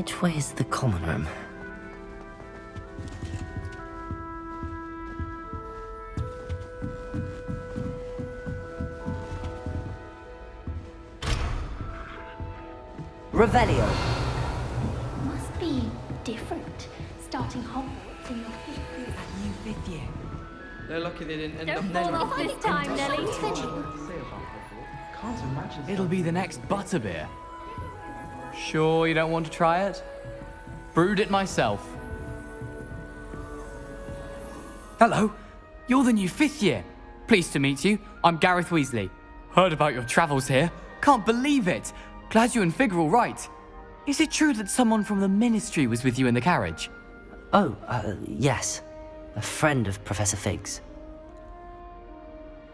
Which way is the common room? Revelio. Must be different, starting Hogwarts in your fifth year. New fifth year. They're lucky they didn't end up Don't fall off this time, Nelly. Can't imagine. It'll be the next butterbeer. Sure you don't want to try it? Brewed it myself. Hello, you're the new fifth year. Pleased to meet you. I'm Gareth Weasley. Heard about your travels here. Can't believe it. Glad you and Fig are all right. Is it true that someone from the Ministry was with you in the carriage? Oh, yes. A friend of Professor Fig's.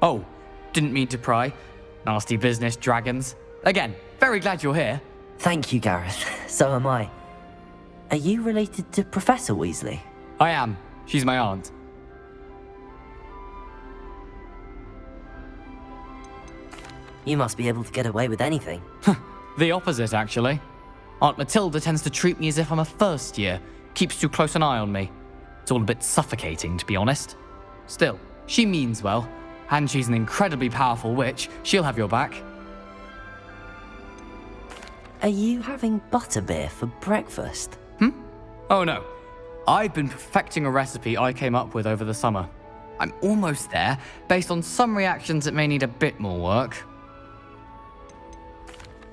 Oh, didn't mean to pry. Nasty business, dragons. Again, very glad you're here. Thank you, Gareth. So am I. Are you related to Professor Weasley? I am. She's my aunt. You must be able to get away with anything. The opposite, actually. Aunt Matilda tends to treat me as if I'm a first year. Keeps too close an eye on me. It's all a bit suffocating, to be honest. Still, she means well. And she's an incredibly powerful witch. She'll have your back. Are you having butterbeer for breakfast? Oh no. I've been perfecting a recipe I came up with over the summer. I'm almost there. Based on some reactions, it may need a bit more work.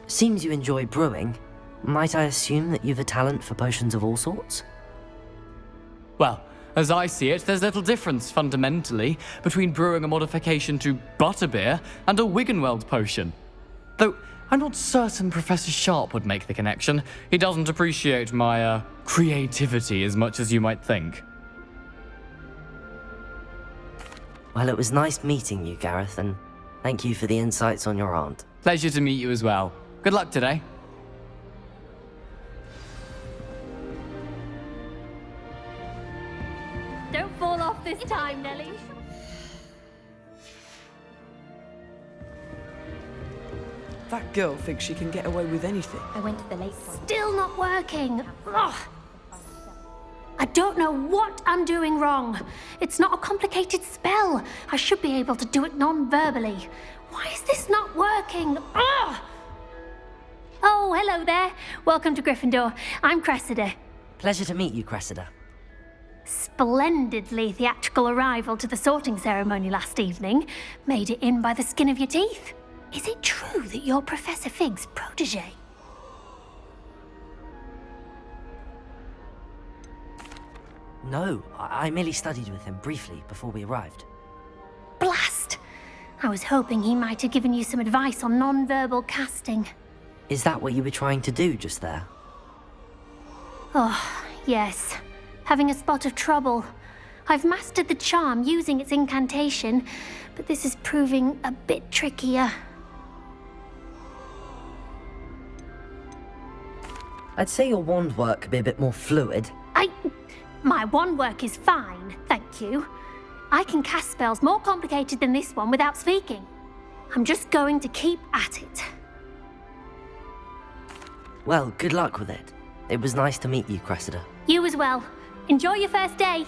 Seems you enjoy brewing. Might I assume that you've a talent for potions of all sorts? Well, as I see it, there's little difference, fundamentally, between brewing a modification to butterbeer and a Wiggenweld potion. Though, I'm not certain Professor Sharp would make the connection. He doesn't appreciate my, creativity as much as you might think. Well, it was nice meeting you, Gareth, and thank you for the insights on your aunt. Pleasure to meet you as well. Good luck today. Don't fall off this time, Nelly. That girl thinks she can get away with anything. I went to the lake one. Still not working. Ugh. I don't know what I'm doing wrong. It's not a complicated spell. I should be able to do it non-verbally. Why is this not working? Ugh. Oh, hello there. Welcome to Gryffindor. I'm Cressida. Pleasure to meet you, Cressida. Splendidly theatrical arrival to the sorting ceremony last evening. Made it in by the skin of your teeth. Is it true that you're Professor Fig's protege? No, I merely studied with him briefly before we arrived. Blast! I was hoping he might have given you some advice on non-verbal casting. Is that what you were trying to do just there? Oh, yes. Having a spot of trouble. I've mastered the charm using its incantation, but this is proving a bit trickier. I'd say your wand work could be a bit more fluid. My wand work is fine, thank you. I can cast spells more complicated than this one without speaking. I'm just going to keep at it. Well, good luck with it. It was nice to meet you, Cressida. You as well. Enjoy your first day.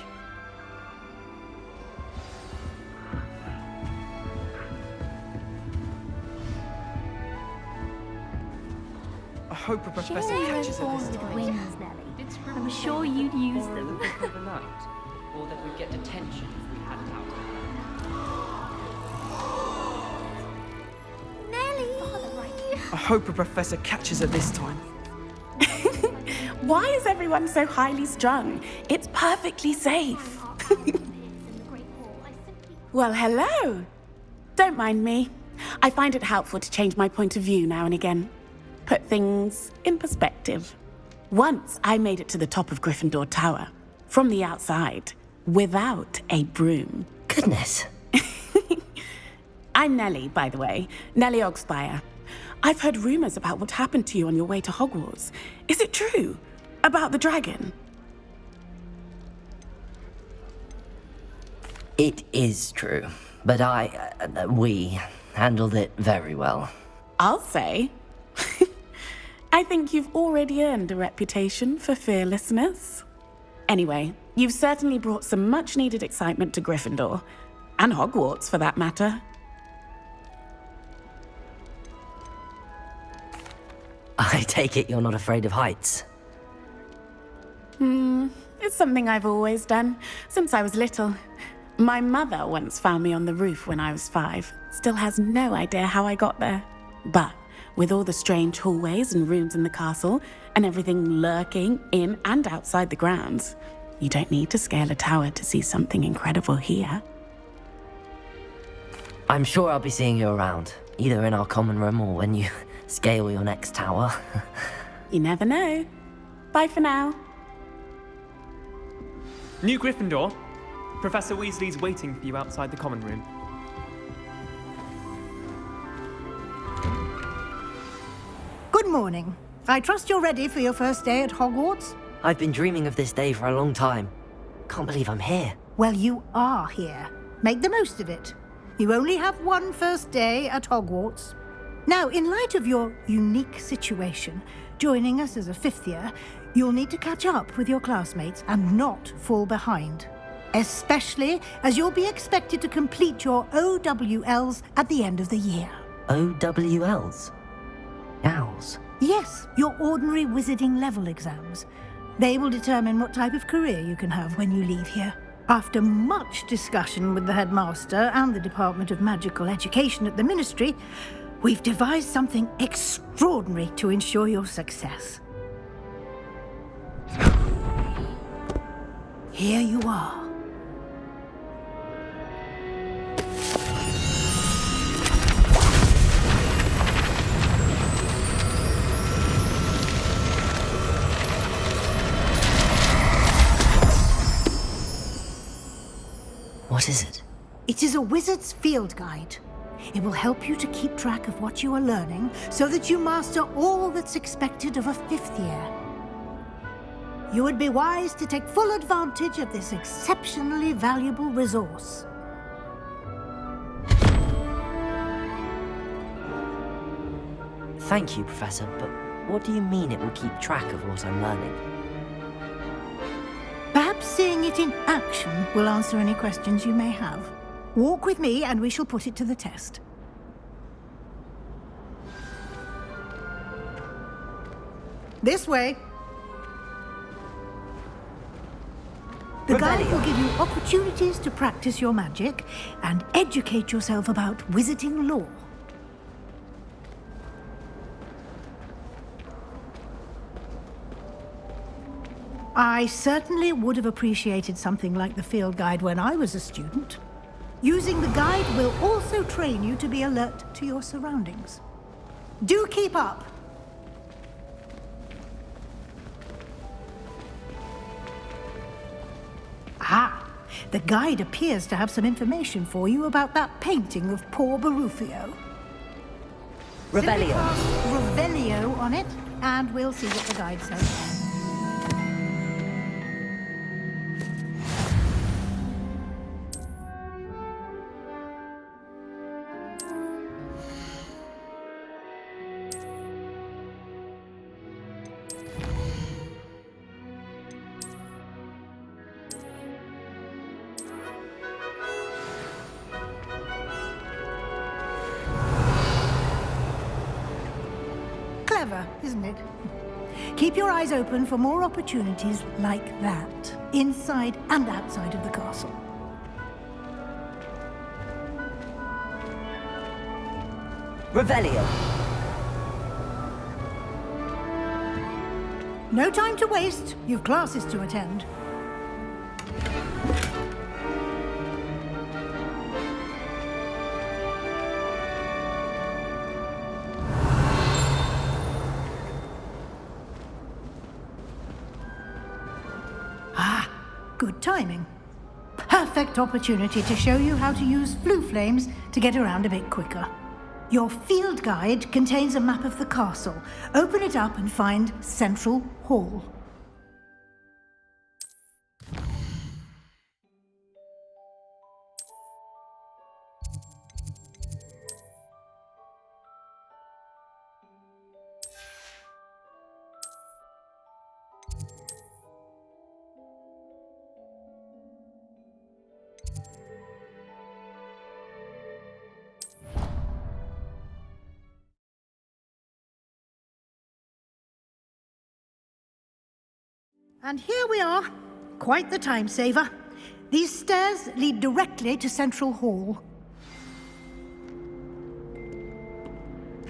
I hope a professor Share catches her this with time. wings, Nelly. I'm sure you'd use them. Overnight, or that we'd get detention if we had it out. Nelly! I hope a professor catches her this time. Why is everyone so highly strung? It's perfectly safe. Well, hello. Don't mind me. I find it helpful to change my point of view now and again. Put things in perspective. Once I made it to the top of Gryffindor Tower, from the outside, without a broom. Goodness. I'm Nellie, by the way. Nellie Ogspire. I've heard rumors about what happened to you on your way to Hogwarts. Is it true? About the dragon? It is true, but we handled it very well. I'll say. I think you've already earned a reputation for fearlessness. Anyway, you've certainly brought some much-needed excitement to Gryffindor. And Hogwarts, for that matter. I take it you're not afraid of heights. It's something I've always done, since I was little. My mother once found me on the roof when I was 5. Still has no idea how I got there. But with all the strange hallways and rooms in the castle, and everything lurking in and outside the grounds, you don't need to scale a tower to see something incredible here. I'm sure I'll be seeing you around, either in our common room or when you scale your next tower. You never know. Bye for now. New Gryffindor. Professor Weasley's waiting for you outside the common room. Good morning. I trust you're ready for your first day at Hogwarts? I've been dreaming of this day for a long time. Can't believe I'm here. Well, you are here. Make the most of it. You only have one first day at Hogwarts. Now, in light of your unique situation, joining us as a 5th year, you'll need to catch up with your classmates and not fall behind. Especially as you'll be expected to complete your OWLs at the end of the year. OWLs? Owls? Yes, your ordinary wizarding level exams. They will determine what type of career you can have when you leave here. After much discussion with the headmaster and the Department of Magical Education at the Ministry, we've devised something extraordinary to ensure your success. Here you are. What is it? It is a wizard's field guide. It will help you to keep track of what you are learning so that you master all that's expected of a 5th year. You would be wise to take full advantage of this exceptionally valuable resource. Thank you, Professor, but what do you mean it will keep track of what I'm learning? Perhaps seeing it in action will answer any questions you may have. Walk with me and we shall put it to the test. This way. The guide will give you opportunities to practice your magic and educate yourself about wizarding lore. I certainly would have appreciated something like the field guide when I was a student. Using the guide will also train you to be alert to your surroundings. Do keep up! Ah, the guide appears to have some information for you about that painting of poor Barufio. Revelio. Revelio on it, and we'll see what the guide says. Clever, isn't it? Keep your eyes open for more opportunities like that, inside and outside of the castle. Revelio. No time to waste. You've classes to attend. Good timing. Perfect opportunity to show you how to use flue flames to get around a bit quicker. Your field guide contains a map of the castle. Open it up and find Central Hall. And here we are. Quite the time saver. These stairs lead directly to Central Hall.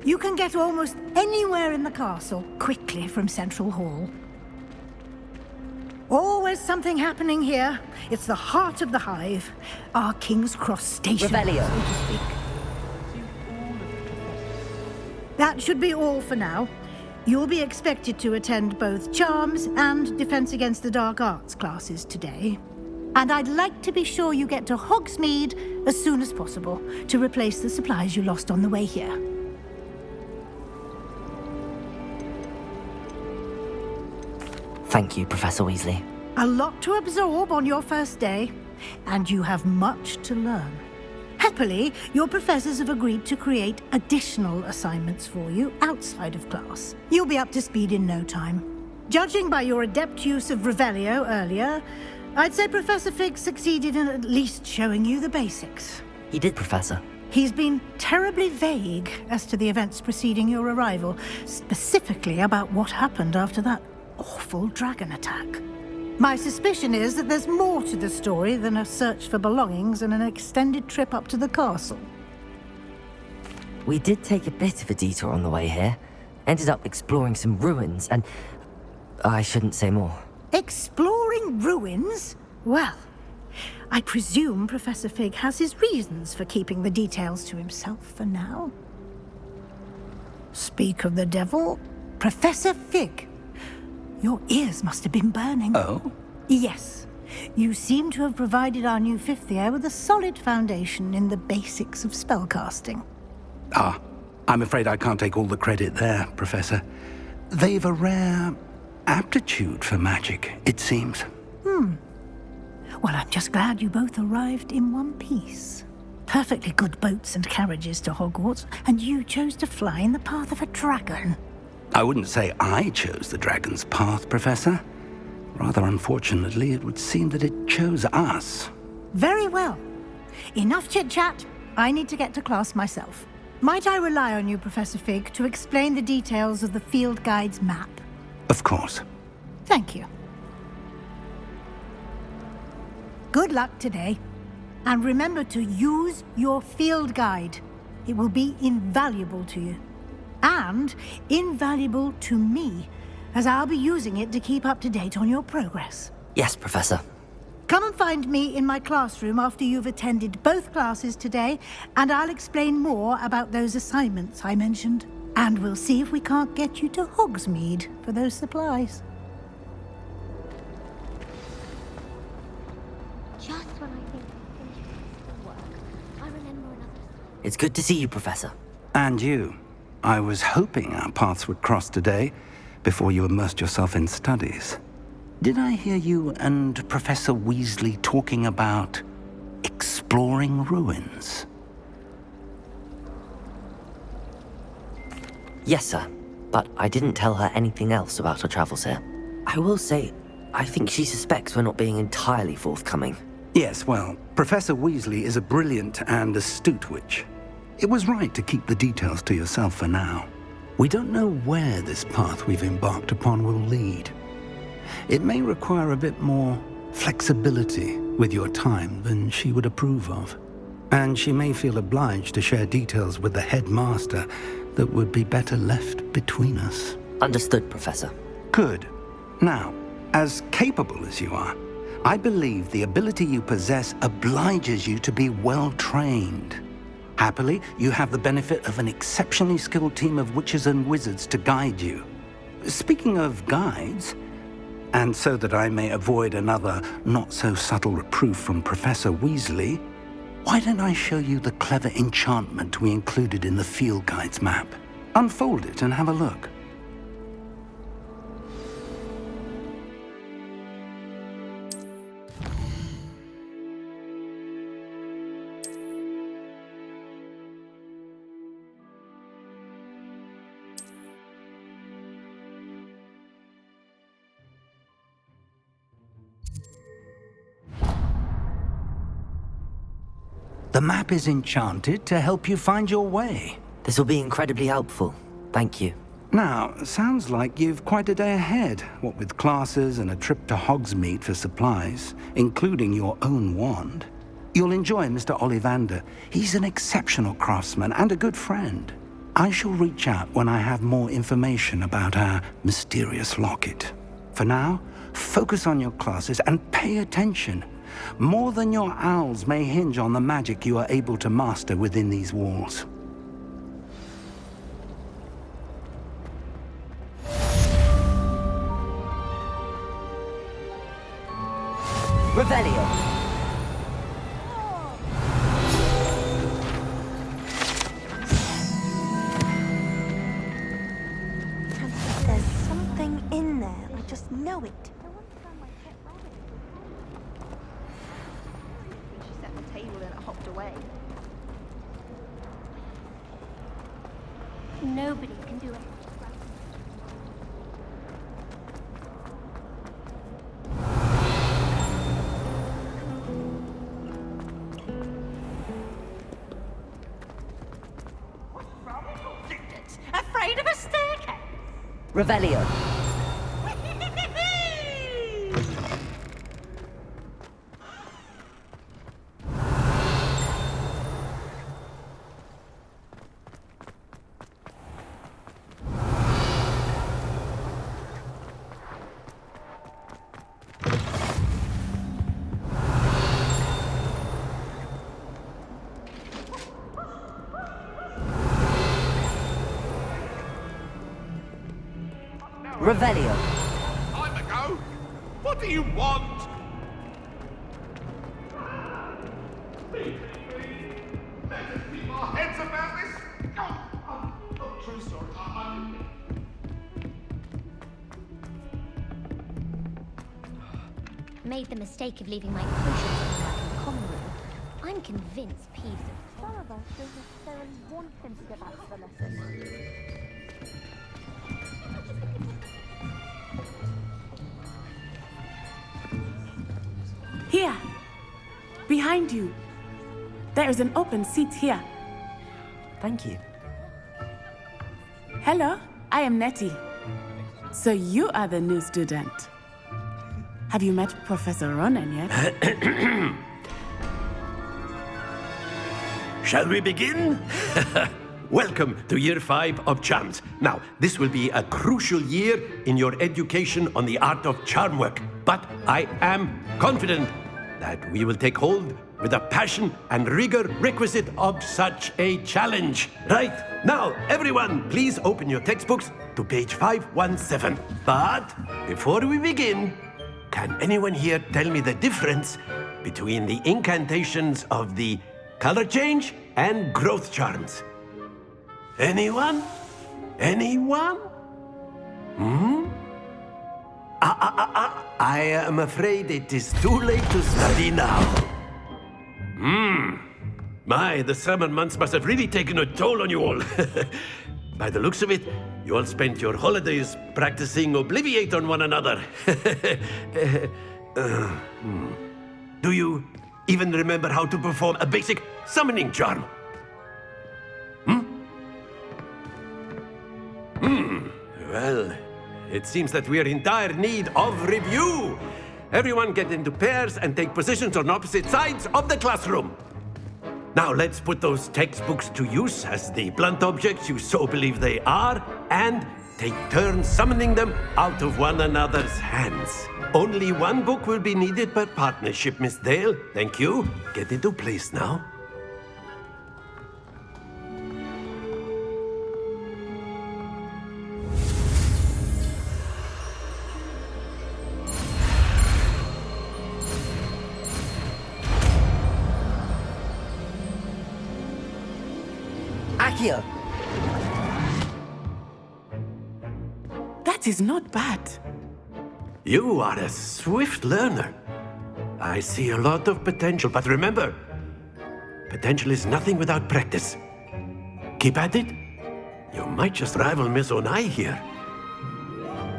You can get almost anywhere in the castle quickly from Central Hall. Always something happening here. It's the heart of the hive. Our King's Cross station, Revelio. so to speak. That should be all for now. You'll be expected to attend both Charms and Defense Against the Dark Arts classes today. And I'd like to be sure you get to Hogsmeade as soon as possible to replace the supplies you lost on the way here. Thank you, Professor Weasley. A lot to absorb on your first day, and you have much to learn. Happily, your professors have agreed to create additional assignments for you outside of class. You'll be up to speed in no time. Judging by your adept use of Revelio earlier, I'd say Professor Fig succeeded in at least showing you the basics. He did, Professor. He's been terribly vague as to the events preceding your arrival, specifically about what happened after that awful dragon attack. My suspicion is that there's more to the story than a search for belongings and an extended trip up to the castle. We did take a bit of a detour on the way here. Ended up exploring some ruins and... I shouldn't say more. Exploring ruins? Well, I presume Professor Fig has his reasons for keeping the details to himself for now. Speak of the devil, Professor Fig. Your ears must have been burning. Oh? Yes. You seem to have provided our new fifth year with a solid foundation in the basics of spellcasting. Ah, I'm afraid I can't take all the credit there, Professor. They've a rare aptitude for magic, it seems. Well, I'm just glad you both arrived in one piece. Perfectly good boats and carriages to Hogwarts, and you chose to fly in the path of a dragon. I wouldn't say I chose the dragon's path, Professor. Rather unfortunately, it would seem that it chose us. Very well. Enough chit-chat. I need to get to class myself. Might I rely on you, Professor Fig, to explain the details of the field guide's map? Of course. Thank you. Good luck today. And remember to use your field guide. It will be invaluable to you. And invaluable to me, as I'll be using it to keep up to date on your progress. Yes, Professor. Come and find me in my classroom after you've attended both classes today, and I'll explain more about those assignments I mentioned. And we'll see if we can't get you to Hogsmeade for those supplies. Just when I think I finished the work, I remember another. It's good to see you, Professor. And you. I was hoping our paths would cross today, before you immersed yourself in studies. Did I hear you and Professor Weasley talking about exploring ruins? Yes, sir. But I didn't tell her anything else about her travels here. I will say, I think she suspects we're not being entirely forthcoming. Yes, well, Professor Weasley is a brilliant and astute witch. It was right to keep the details to yourself for now. We don't know where this path we've embarked upon will lead. It may require a bit more flexibility with your time than she would approve of. And she may feel obliged to share details with the headmaster that would be better left between us. Understood, Professor. Good. Now, as capable as you are, I believe the ability you possess obliges you to be well-trained. Happily, you have the benefit of an exceptionally skilled team of witches and wizards to guide you. Speaking of guides, and so that I may avoid another not-so-subtle reproof from Professor Weasley, why don't I show you the clever enchantment we included in the field guide's map? Unfold it and have a look. The map is enchanted to help you find your way. This will be incredibly helpful. Thank you. Now, sounds like you've quite a day ahead, what with classes and a trip to Hogsmeade for supplies, including your own wand. You'll enjoy Mr. Ollivander. He's an exceptional craftsman and a good friend. I shall reach out when I have more information about our mysterious locket. For now, focus on your classes and pay attention. More than your owls may hinge on the magic you are able to master within these walls. Revelio. There's something in there. I just know it. She set the table and it hopped away. Nobody can do it. Afraid of a staircase? Revelio. Revelio. Time to go. What do you want? Let us keep our heads about this. True story. Made the mistake of leaving my potions back in the common room. I'm convinced Peeves. Some of us don't necessarily want him to get back to the lesson. Here. Behind you. There is an open seat here. Thank you. Hello, I am Nettie. So you are the new student. Have you met Professor Ronan yet? Shall we begin? Welcome to Year 5 of Charms. Now, this will be a crucial year in your education on the art of charm work. But I am confident that we will take hold with the passion and rigor requisite of such a challenge. Right, now, everyone, please open your textbooks to page 517. But before we begin, can anyone here tell me the difference between the incantations of the color change and growth charms? Anyone? Anyone? I am afraid it is too late to study now. My, the summer months must have really taken a toll on you all. By the looks of it, you all spent your holidays practicing Obliviate on one another. Do you even remember how to perform a basic summoning charm? Well, it seems that we are in dire need of review. Everyone get into pairs and take positions on opposite sides of the classroom. Now let's put those textbooks to use as the blunt objects you so believe they are, and take turns summoning them out of one another's hands. Only one book will be needed per partnership, Miss Dale. Thank you. Get into place now. Accio. That is not bad. You are a swift learner. I see a lot of potential, but remember, potential is nothing without practice. Keep at it. You might just rival Miss Onai here.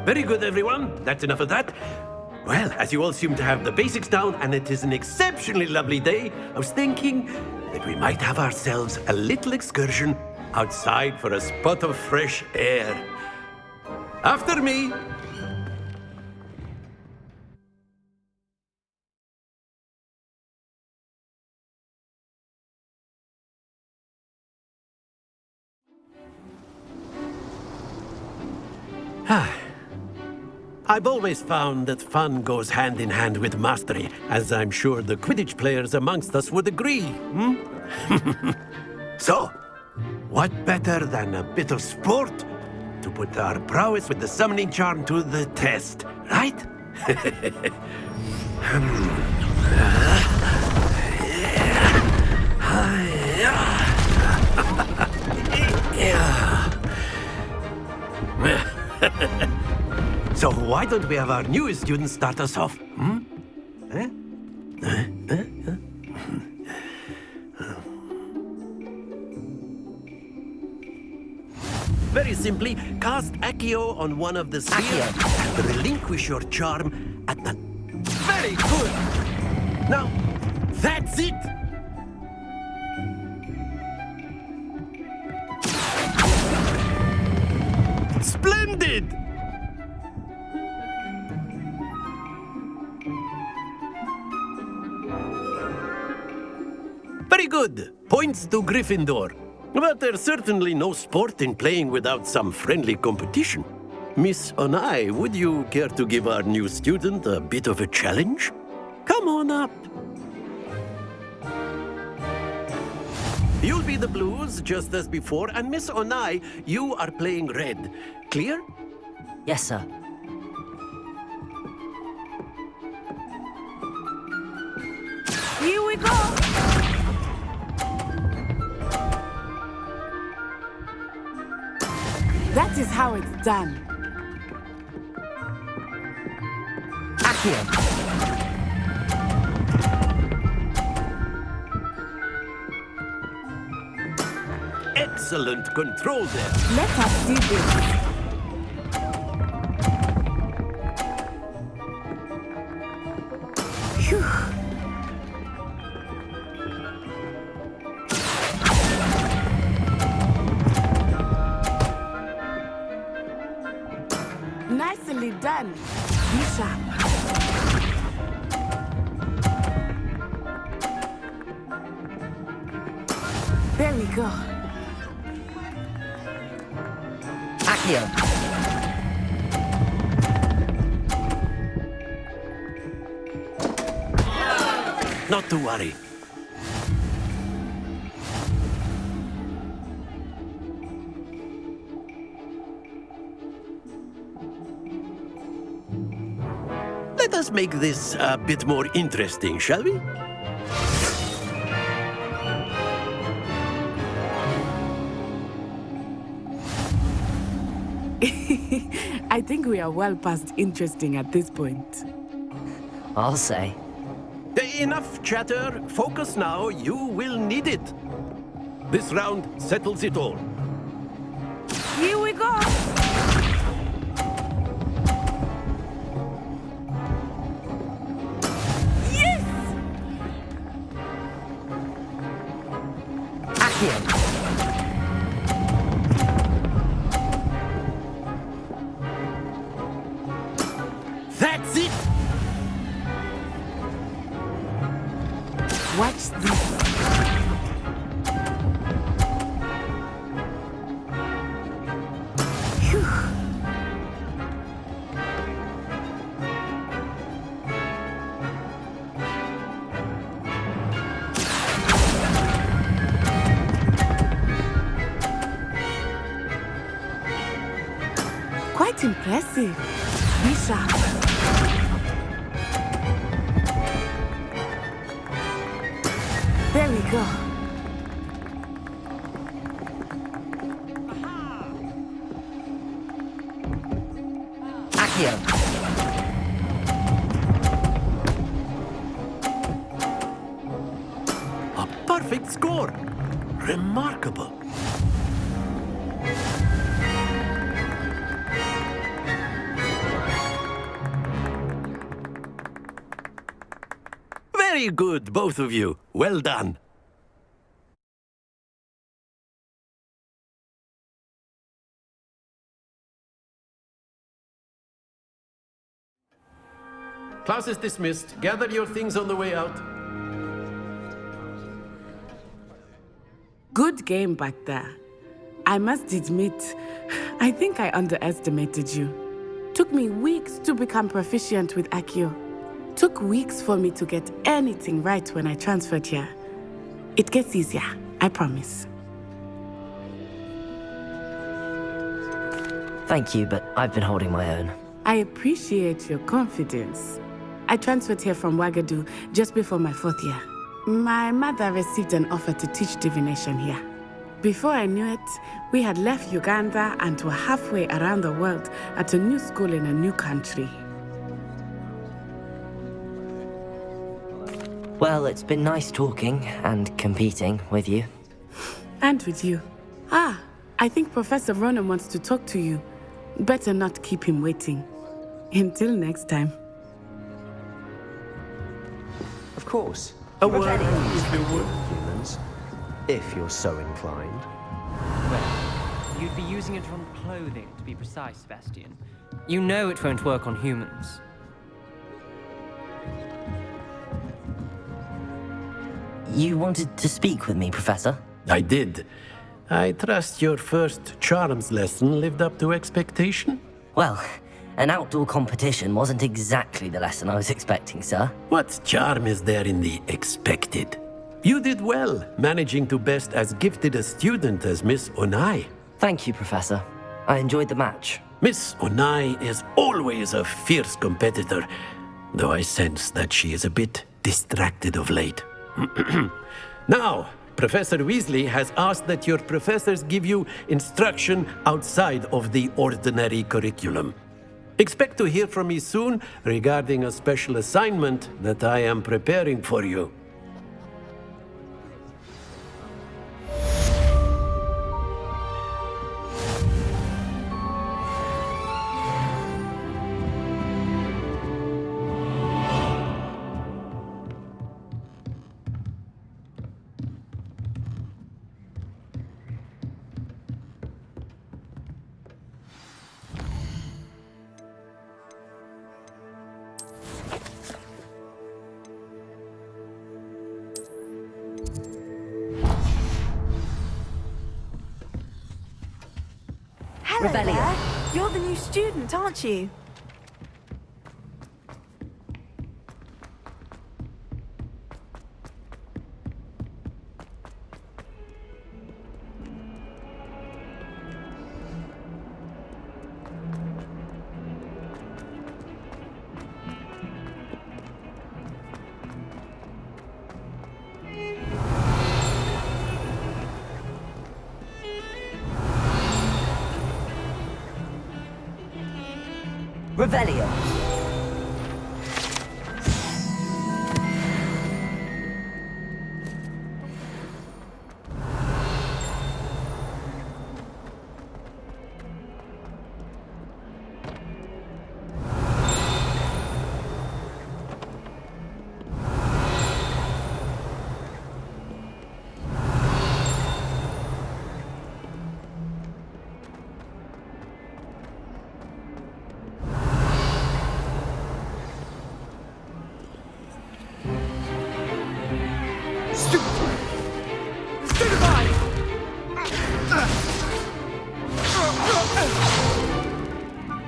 Very good, everyone. That's enough of that. Well, as you all seem to have the basics down, and it is an exceptionally lovely day, I was thinking that we might have ourselves a little excursion outside for a spot of fresh air. After me. I've always found that fun goes hand in hand with mastery, as I'm sure the Quidditch players amongst us would agree. So, what better than a bit of sport to put our prowess with the summoning charm to the test, right? So why don't we have our newest student start us off? Very simply, cast Accio on one of the spheres and relinquish your charm at the... Very good! Now, that's it! Splendid! Very good. Points to Gryffindor. But there's certainly no sport in playing without some friendly competition. Miss Onai, would you care to give our new student a bit of a challenge? Come on up. You'll be the blues, just as before, and Miss Onai, you are playing red. Clear? Yes, sir. Here we go! That is how it's done. Accio. Excellent control there. Let us do this. Phew. Nicely done. Be sharp. There we go. Accio. Not to worry. Let us make this a bit more interesting, shall we? I think we are well past interesting at this point. I'll say. Enough chatter. Focus now. You will need it. This round settles it all. Here we go. Yes! Accio. That's it! Watch this. Phew. Quite impressive. Be sharp. There we go. Accio. A perfect score. Remarkable. Very good, both of you. Well done. class is dismissed. Gather your things on the way out. Good game back there. I must admit, I think I underestimated you. Took me weeks to become proficient with Accio. Took weeks for me to get anything right when I transferred here. It gets easier, I promise. Thank you, but I've been holding my own. I appreciate your confidence. I transferred here from Wagadu just before my 4th year. My mother received an offer to teach divination here. Before I knew it, we had left Uganda and were halfway around the world at a new school in a new country. Well, it's been nice talking and competing with you. And with you. I think Professor Ronan wants to talk to you. Better not keep him waiting. Until next time. Of course. A word. Humans, if you're so inclined. Well, you'd be using it on clothing, to be precise, Sebastian. You know it won't work on humans. You wanted to speak with me, Professor? I did. I trust your first charms lesson lived up to expectation? Well, an outdoor competition wasn't exactly the lesson I was expecting, sir. What charm is there in the expected? You did well, managing to best as gifted a student as Miss Onai. Thank you, Professor. I enjoyed the match. Miss Onai is always a fierce competitor, though I sense that she is a bit distracted of late. Now, Professor Weasley has asked that your professors give you instruction outside of the ordinary curriculum. Expect to hear from me soon regarding a special assignment that I am preparing for you. Hello there. You're the new student, aren't you? Revelio.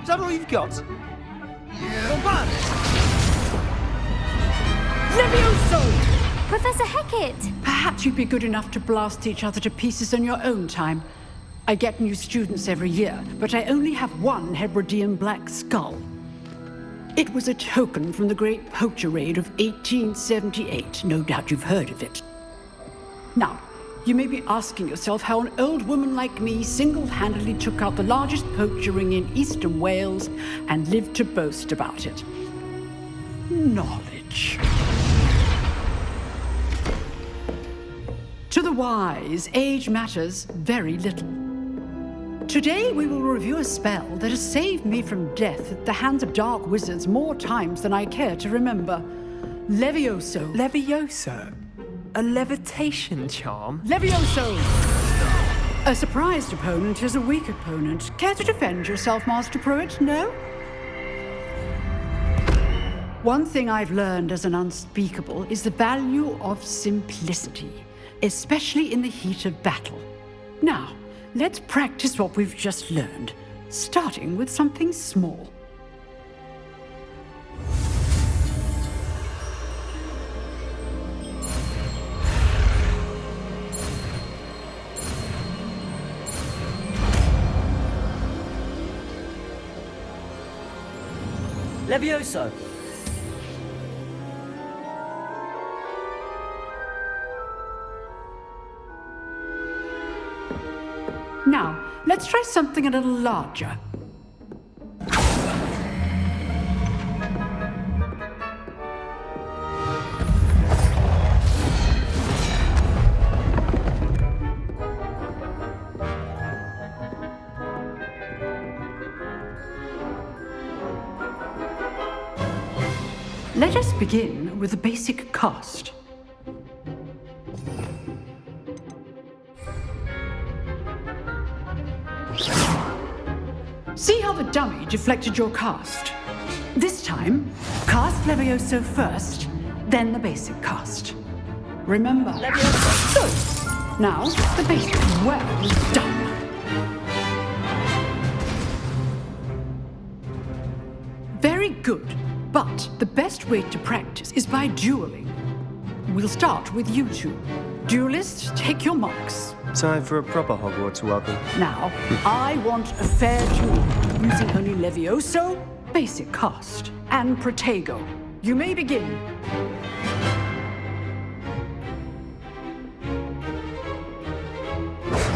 Is that all you've got? Levioso! Professor Hecat! Perhaps you'd be good enough to blast each other to pieces in your own time. I get new students every year, but I only have one Hebridean black skull. It was a token from the Great Poacher Raid of 1878. No doubt you've heard of it. Now, you may be asking yourself how an old woman like me single-handedly took out the largest poacher ring in eastern Wales and lived to boast about it. Knowledge. To the wise, age matters very little. Today we will review a spell that has saved me from death at the hands of dark wizards more times than I care to remember. Levioso. Levioso? A levitation charm? Levioso! A surprised opponent is a weak opponent. Care to defend yourself, Master Pruitt? No? One thing I've learned as an unspeakable is the value of simplicity, especially in the heat of battle. Now, let's practice what we've just learned, starting with something small. Levioso! Now, let's try something a little larger. Let us begin with the basic cast. See how the dummy deflected your cast? This time, cast Levioso first, then the basic cast. Remember. Levioso. Good. Now, the basic. Well done. Very good. But the best way to practice is by dueling. We'll start with you two. Duelists, take your marks. Time for a proper Hogwarts welcome. Now, I want a fair duel, using only Levioso, basic cast, and Protego. You may begin.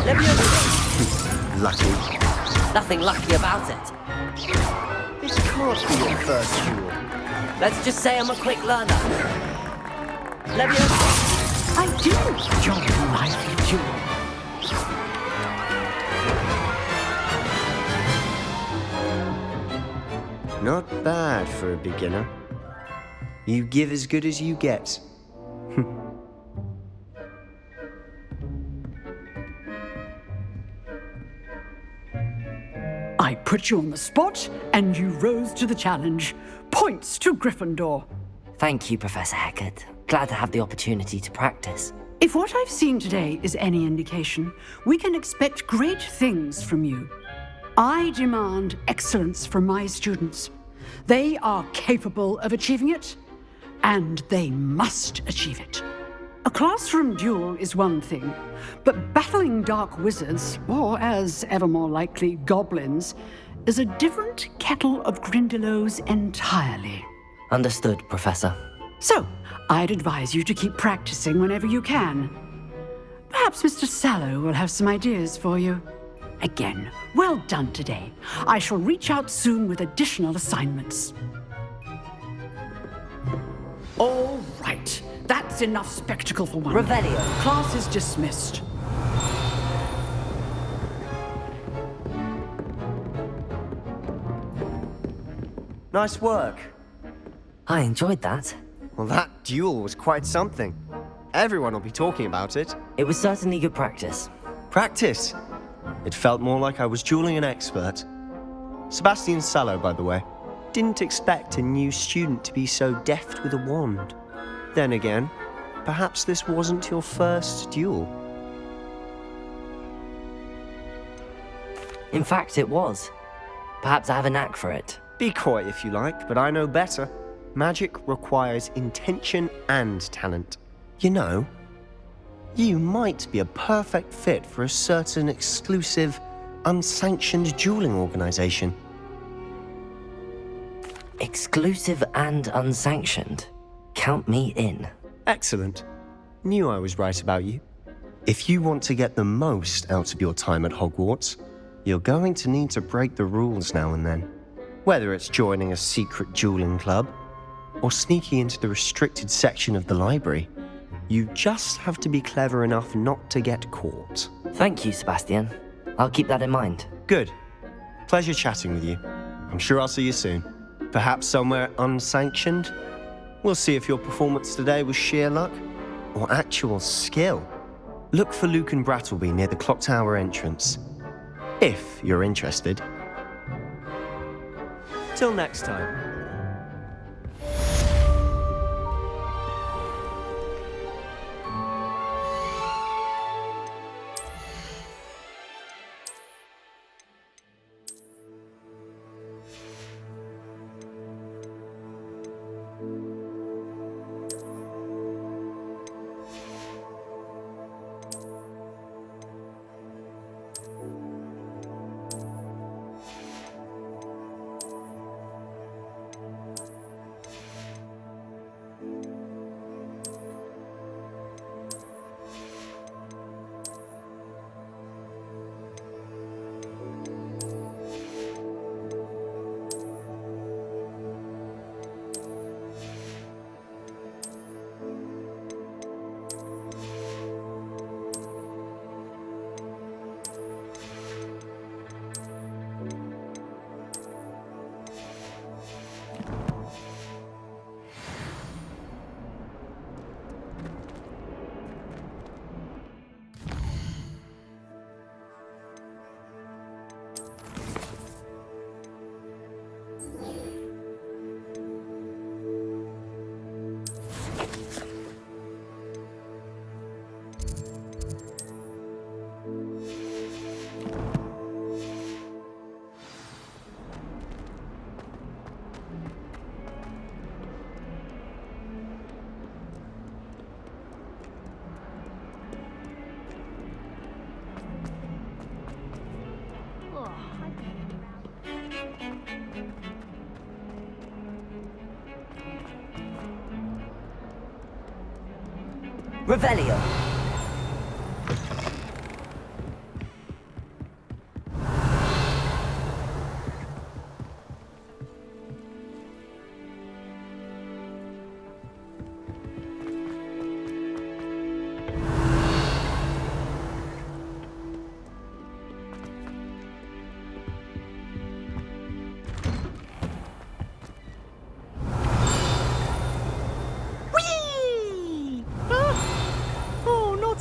Levioso! Lucky. Nothing lucky about it. This can't be your first duel. Let's just say I'm a quick learner. Levioso! I do enjoy a lively duel. Not bad for a beginner. You give as good as you get. I put you on the spot, and you rose to the challenge. Points to Gryffindor. Thank you, Professor Hecat. Glad to have the opportunity to practice. If what I've seen today is any indication, we can expect great things from you. I demand excellence from my students. They are capable of achieving it, and they must achieve it. A classroom duel is one thing, but battling dark wizards, or as ever more likely, goblins, is a different kettle of Grindylows entirely. Understood, Professor. So, I'd advise you to keep practicing whenever you can. Perhaps Mr. Sallow will have some ideas for you. Again, well done today. I shall reach out soon with additional assignments. All right. That's enough spectacle for one. Revelio. Class is dismissed. Nice work. I enjoyed that. Well, that duel was quite something. Everyone will be talking about it. It was certainly good practice. Practice? It felt more like I was dueling an expert. Sebastian Sallow, by the way. Didn't expect a new student to be so deft with a wand. Then again, perhaps this wasn't your first duel. In fact, it was. Perhaps I have a knack for it. Be coy if you like, but I know better. Magic requires intention and talent. You know, you might be a perfect fit for a certain exclusive, unsanctioned dueling organization. Exclusive and unsanctioned? Count me in. Excellent. Knew I was right about you. If you want to get the most out of your time at Hogwarts, you're going to need to break the rules now and then. Whether it's joining a secret dueling club, or sneaking into the restricted section of the library, you just have to be clever enough not to get caught. Thank you, Sebastian. I'll keep that in mind. Good. Pleasure chatting with you. I'm sure I'll see you soon. Perhaps somewhere unsanctioned? We'll see if your performance today was sheer luck or actual skill. Look for Luke and Brattleby near the clock tower entrance, if you're interested. Till next time. Revelio.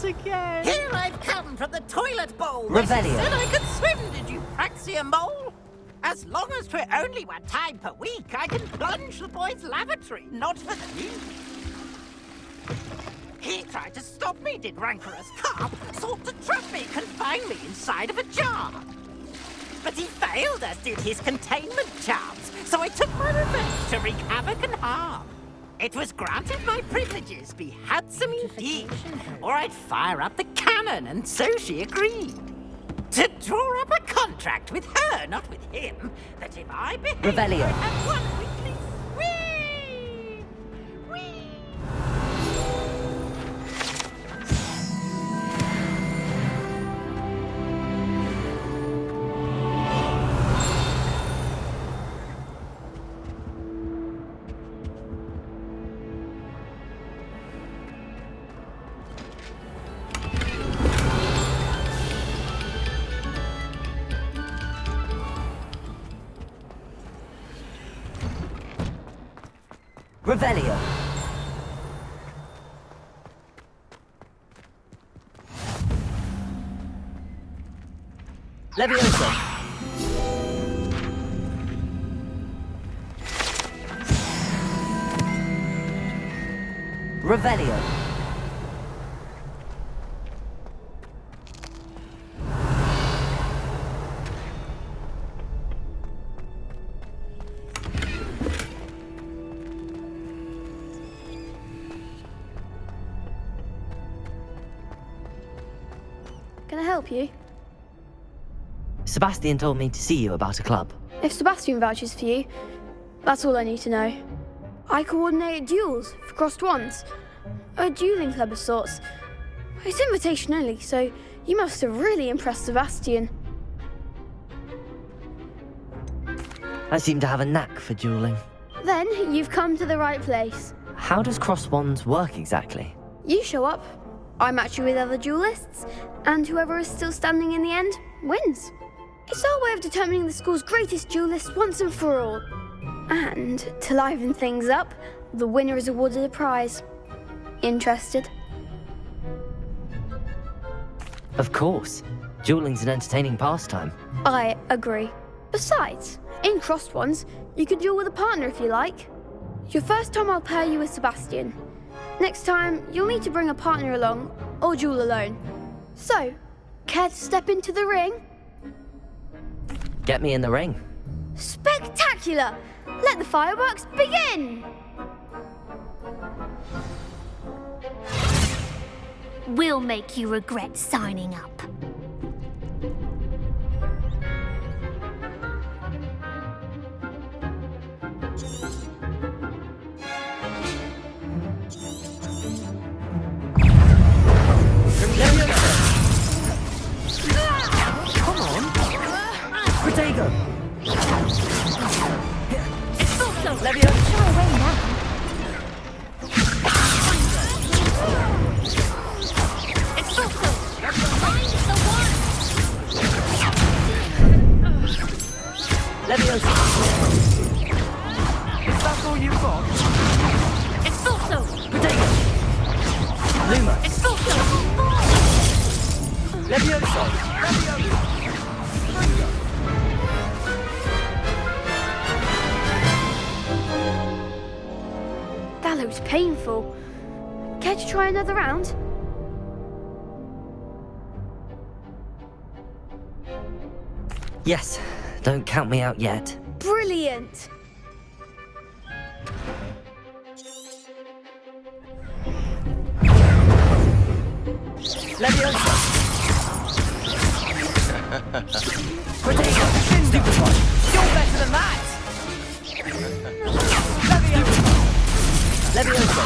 Again. Here I've come from the toilet bowl. Revelio. Said I could swim, did you, Praxia Mole? As long as 'twere only one time per week, I can plunge the boy's lavatory, not for the new. He tried to stop me, did rancorous carp, sought to trap me, confine me inside of a jar. But he failed, as did his containment charms, so I took my revenge to wreak havoc and harm. It was granted my privileges be handsome indeed, or I'd fire up the cannon, and so she agreed. To draw up a contract with her, not with him, that if I behaved, Revelio. I'd have one weekly whee! Whee! Revelio. Levioso. Revelio. Can I help you? Sebastian told me to see you about a club. If Sebastian vouches for you, that's all I need to know. I coordinate duels for crossed wands. A dueling club of sorts. It's invitation only, so you must have really impressed Sebastian. I seem to have a knack for dueling. Then you've come to the right place. How does cross wands work exactly? You show up, I match you with other duelists, and whoever is still standing in the end wins. It's our way of determining the school's greatest duelist once and for all. And to liven things up, the winner is awarded a prize. Interested? Of course. Dueling's an entertaining pastime. I agree. Besides, in crossed ones, you can duel with a partner if you like. Your first time I'll pair you with Sebastian. Next time, you'll need to bring a partner along, or duel alone. So, care to step into the ring? Get me in the ring. Spectacular! Let the fireworks begin! We'll make you regret signing up. Come on! Protego! It's also Levioso! Show away now. It's also find the one. Levioso! Is that all you've got? It's also Protego! Luma! It's also Levioso! That looks painful. Care to try another round? Yes, don't count me out yet. Brilliant! Levioso! Protego! Stupid one! You're better than that! Levioso!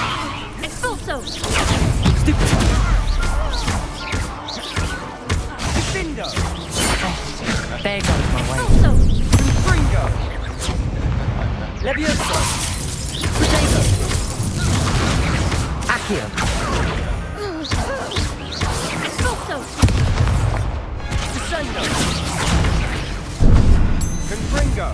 It's also Gryffindor! There goes my way. Also, Gringo! Levioso! Potato! Accio! also, Descendo! Confringo!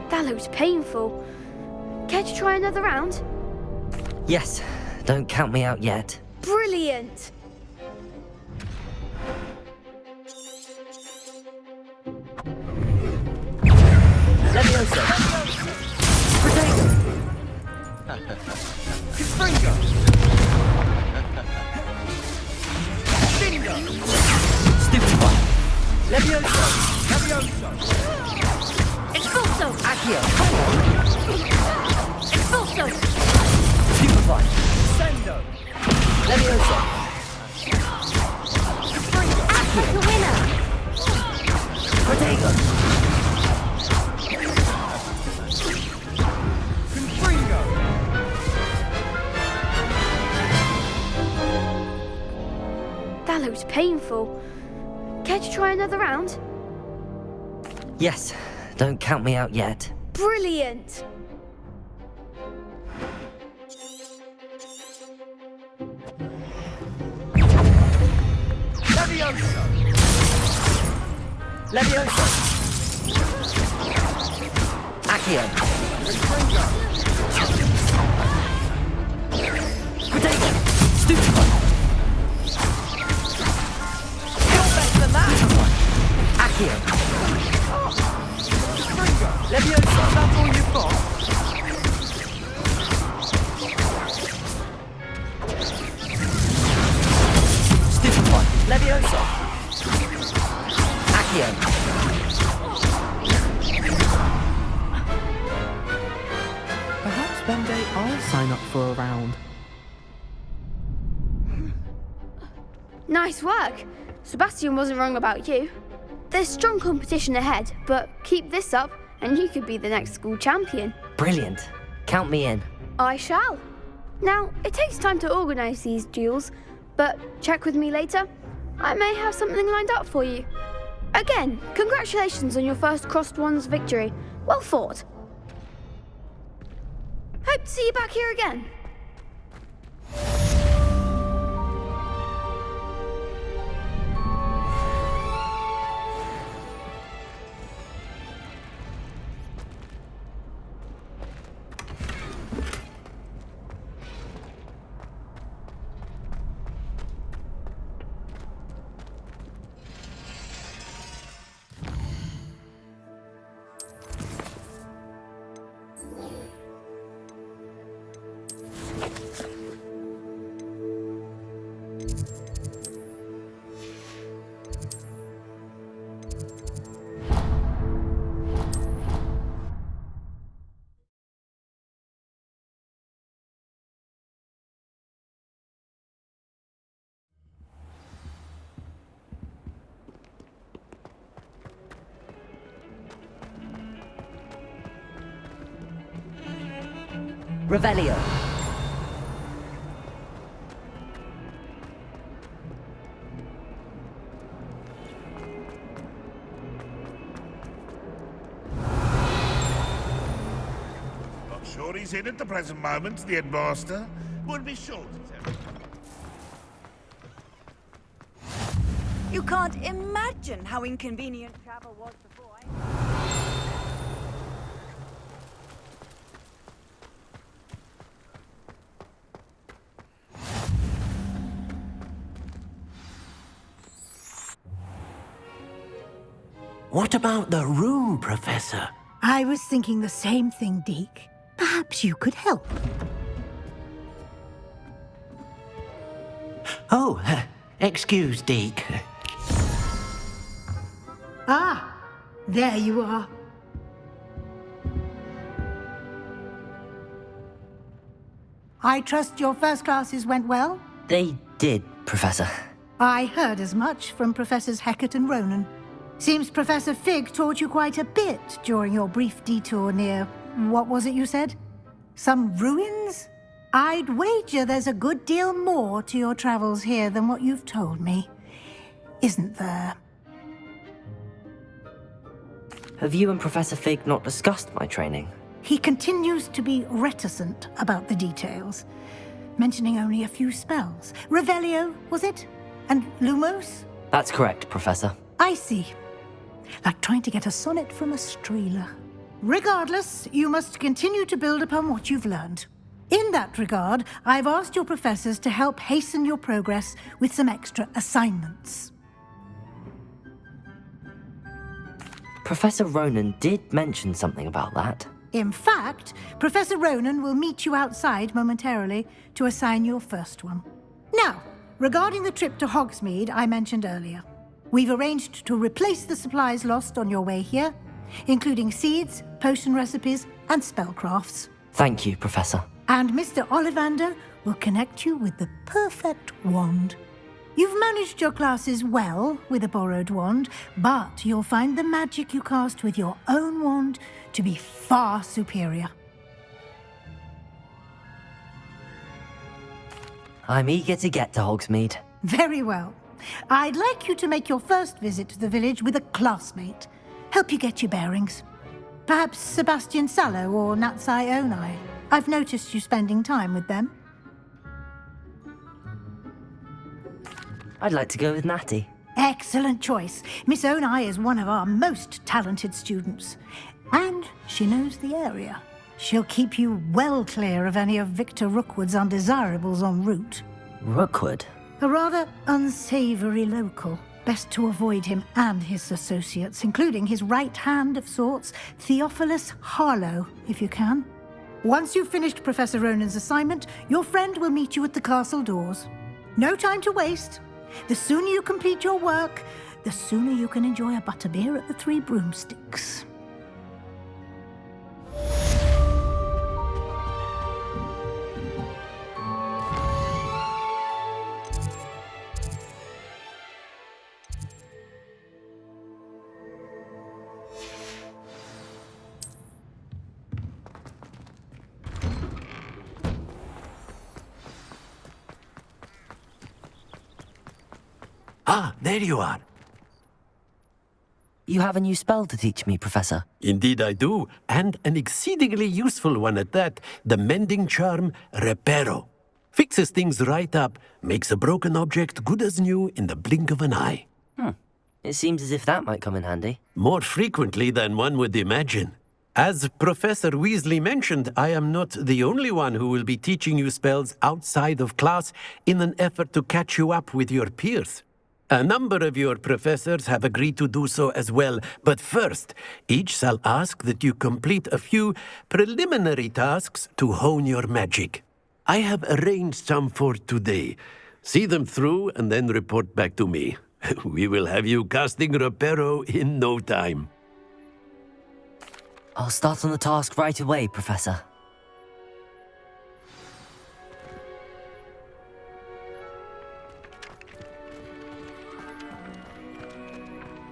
That looks painful. Care to try another round? Yes, don't count me out yet. Brilliant! Levioso! Potato! Confringo! Bingo! Stupid one! Levioso! Levioso! expulso, Accio! Come on! expulso, Stupid one! Sendo! Levioso! Confringo! the winner. Potato! Confringo! That looks painful. Care to try another round? Yes, don't count me out yet. Brilliant! Levioso! Levioso! Accio! Confringo! Potato! Stupid one! You're better than that! Accio! Confringo! Levioso, that's all you've got? Stupid one! Levioso! Accio! Perhaps one day I'll sign up for a round. Nice work. Sebastian wasn't wrong about you. There's strong competition ahead, but keep this up and you could be the next school champion. Brilliant. Count me in. I shall. Now, it takes time to organise these duels, but check with me later. I may have something lined up for you. Again, congratulations on your first Crossed Ones victory. Well fought. Hope to see you back here again. Revelio. Not sure he's in at the present moment, the headmaster. Would be sure to tell you. You can't imagine how inconvenient travel was before. What about the room, Professor? I was thinking the same thing, Deke. Perhaps you could help. Oh, excuse, Deke. Ah, there you are. I trust your first classes went well? They did, Professor. I heard as much from Professors Hecat and Ronan. Seems Professor Fig taught you quite a bit during your brief detour near What was it you said? Some ruins? I'd wager there's a good deal more to your travels here than what you've told me. Isn't there? Have you and Professor Fig not discussed my training? He continues to be reticent about the details, mentioning only a few spells. Revelio, was it? And Lumos? That's correct, Professor. I see. Like trying to get a sonnet from a streeler. Regardless, you must continue to build upon what you've learned. In that regard, I've asked your professors to help hasten your progress with some extra assignments. Professor Ronan did mention something about that. In fact, Professor Ronan will meet you outside momentarily to assign your first one. Now, regarding the trip to Hogsmeade I mentioned earlier, we've arranged to replace the supplies lost on your way here, including seeds, potion recipes, and spellcrafts. Thank you, Professor. And Mr. Ollivander will connect you with the perfect wand. You've managed your classes well with a borrowed wand, but you'll find the magic you cast with your own wand to be far superior. I'm eager to get to Hogsmeade. Very well. I'd like you to make your first visit to the village with a classmate. Help you get your bearings. Perhaps Sebastian Sallow or Natsai Onai. I've noticed you spending time with them. I'd like to go with Natty. Excellent choice. Miss Onai is one of our most talented students. And she knows the area. She'll keep you well clear of any of Victor Rookwood's undesirables en route. Rookwood? A rather unsavory local. Best to avoid him and his associates, including his right hand of sorts, Theophilus Harlow, if you can. Once you've finished Professor Ronan's assignment, your friend will meet you at the castle doors. No time to waste. The sooner you complete your work, the sooner you can enjoy a butterbeer at the Three Broomsticks. Ah, there you are. You have a new spell to teach me, Professor. Indeed I do, and an exceedingly useful one at that. The mending charm, Reparo. Fixes things right up, makes a broken object good as new in the blink of an eye. It seems as if that might come in handy. More frequently than one would imagine. As Professor Weasley mentioned, I am not the only one who will be teaching you spells outside of class in an effort to catch you up with your peers. A number of your professors have agreed to do so as well, but first, each shall ask that you complete a few preliminary tasks to hone your magic. I have arranged some for today. See them through and then report back to me. We will have you casting Reparo in no time. I'll start on the task right away, Professor.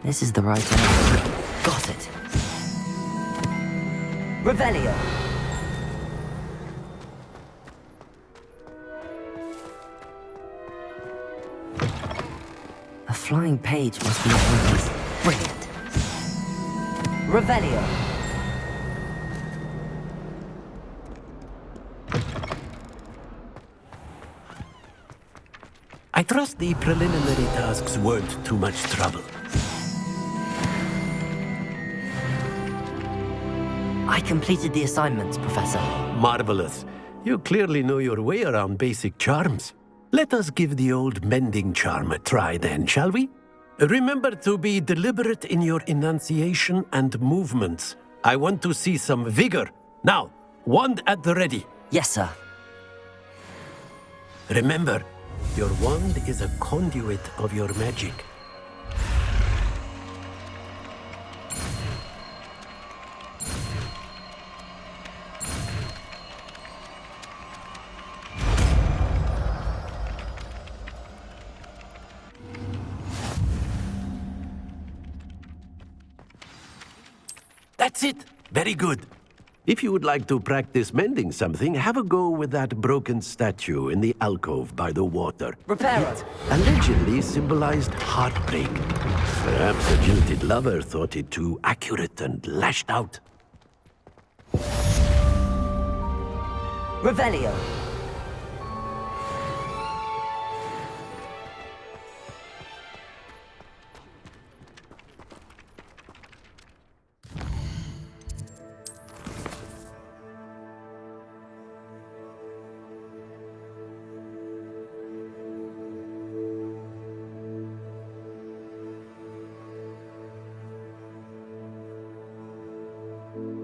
This is the right answer. Got it. Revelio. A flying page must be always brilliant. Revelio. I trust the preliminary tasks weren't too much trouble. I completed the assignments, Professor. Marvelous. You clearly know your way around basic charms. Let us give the old mending charm a try then, shall we? Remember to be deliberate in your enunciation and movements. I want to see some vigor. Now, wand at the ready. Yes, sir. Remember, your wand is a conduit of your magic. That's it. Very good. If you would like to practice mending something, have a go with that broken statue in the alcove by the water. Repair it. Allegedly symbolized heartbreak. Perhaps a jilted lover thought it too accurate and lashed out. Revelio.